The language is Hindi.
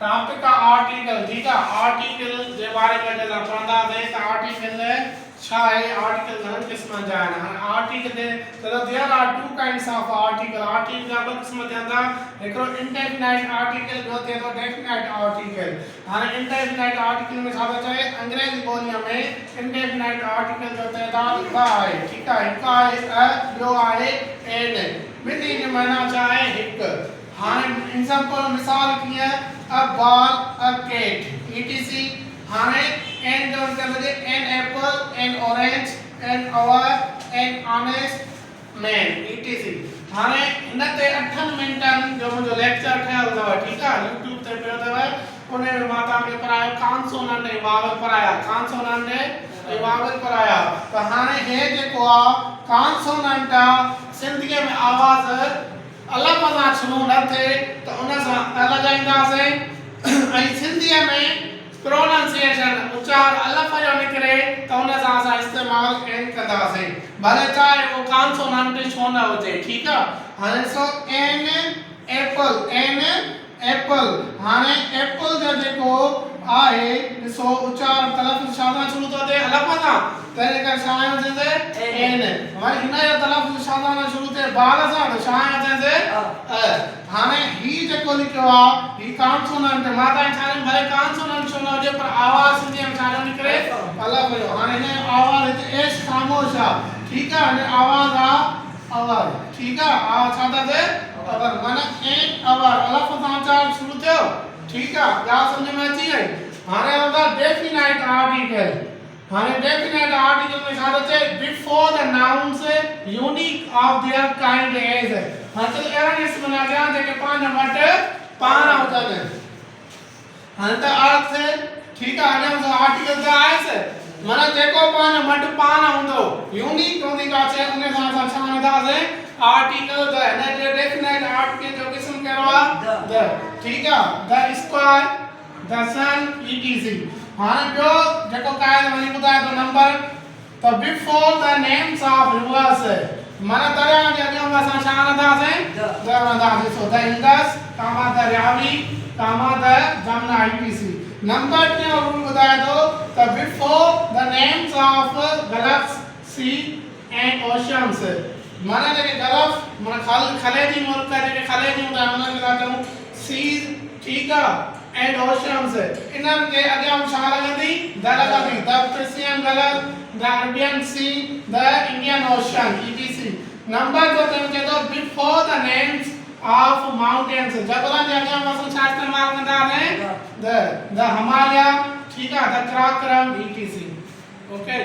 टॉपिक का आर्टिकल, ठीक है। आर्टिकल के बारे में जरा पढ़ना है तो आर्टिकल छा है, आर्टिकल घणन किस्म जा है। आर्टिकल दे तो there are two kinds of article. Article जा किस्म थंदा, एकरो इंडेफिनाइट आर्टिकल जो थे तो डेफिनाइट आर्टिकल। हां इंडेफिनाइट आर्टिकल में छा चाहे अंग्रेजी बोलियों में इंडेफिनाइट आर्टिकल जो थे दा है, ठीक है। का है जो है एन बिनी के माना चाहे एक। हां एग्जांपल मिसाल की है a ball, a cat, etc. हाने and जो चलो an apple, an orange, an hour, an honest man, etc. हाने इनते 8 मिनटन जो मुझे लेक्चर ठहल दवा, ठीक है। YouTube ते पे दवा उन्हें माता में पढ़ाया कॉन्सोनेंट ने वावल पढ़ाया, कॉन्सोनेंट ने वावल पढ़ाया। तो हाने हे जेको आ कॉन्सोनेंट सिंधी में आवाज अलग मजा छनो न थे तो उन सा अलग आइंदा से आई सिंधी में प्रोनाउंसिएशन उच्चार अलग जो निकले तो उन सा सा इस्तेमाल एन कंदा से भले चाहे वो कॉन्सोनेंट छो न होजे, ठीक है। हाने सो एन एप्पल हाने एप्पल जो जेको आहे सो उच्चार तलफ़ुज़ शादा शुरू तो दे अलग मजा तेरे का शाया जैसे एन हमारे हिना या तलफ़ुज़ शादा ना शुरू ते बाल सा तो शाया जैसे हाने ही जेको लिखो आ ही कॉन्सोनेंट माता छाने भले कॉन्सोनेंट छो न जे पर आवाज सिंधी में छानो निकले अलग हो। हाने ने आवाज ते एश खामोशा, ठीक है। ने आवाज आ आवाज, ठीक है। आ छाता दे अगर माने एक आवाज अलग समाचार शुरू थे, ठीक है। क्या समझ में आती है। हाने होता डेफिनाइट आर्टिकल। हाने डेफिनाइट आर्टिकल में छा होते before the nouns unique of their kind as. हां तो एरन इस बना गया जेके पांच वट पाना होता है। हां तो अर्थ है, ठीक है। आने तो आर्टिकल का है से माने जेको पान वट पाना हुंदो यूनिक होंदी का छे उन्हें सा छाने दा से आर्टिकल द ने डेफिनाइट आर्टिकल जो किस्म करवा द, ठीक है। The square, the sun, etc. हां जो जेको कायदा वनी बताया तो नंबर तो before the names of reverse माने तरह के अगे हम छाने दा से द दा से सो the Indus comma the Ravi comma the Jamuna, etc. Number ने रूल बताया तो before the names of gulfs, sea and oceans माने जे गल्फ माने खलेजी मुल्क का जे खलेजी होता है उन्हें कहते हूं सी, ठीक है। एंड ओशंस इनन के आगे हम छा लगदी द लगदी the Persian Gulf, the Arabian Sea, the Indian Ocean, etc. Number जो थे तो before the names of mountains जबला जे आगे हम छा इस्तेमाल करदा है द हिमालय, ठीक है। The Karakoram, etc. ओके।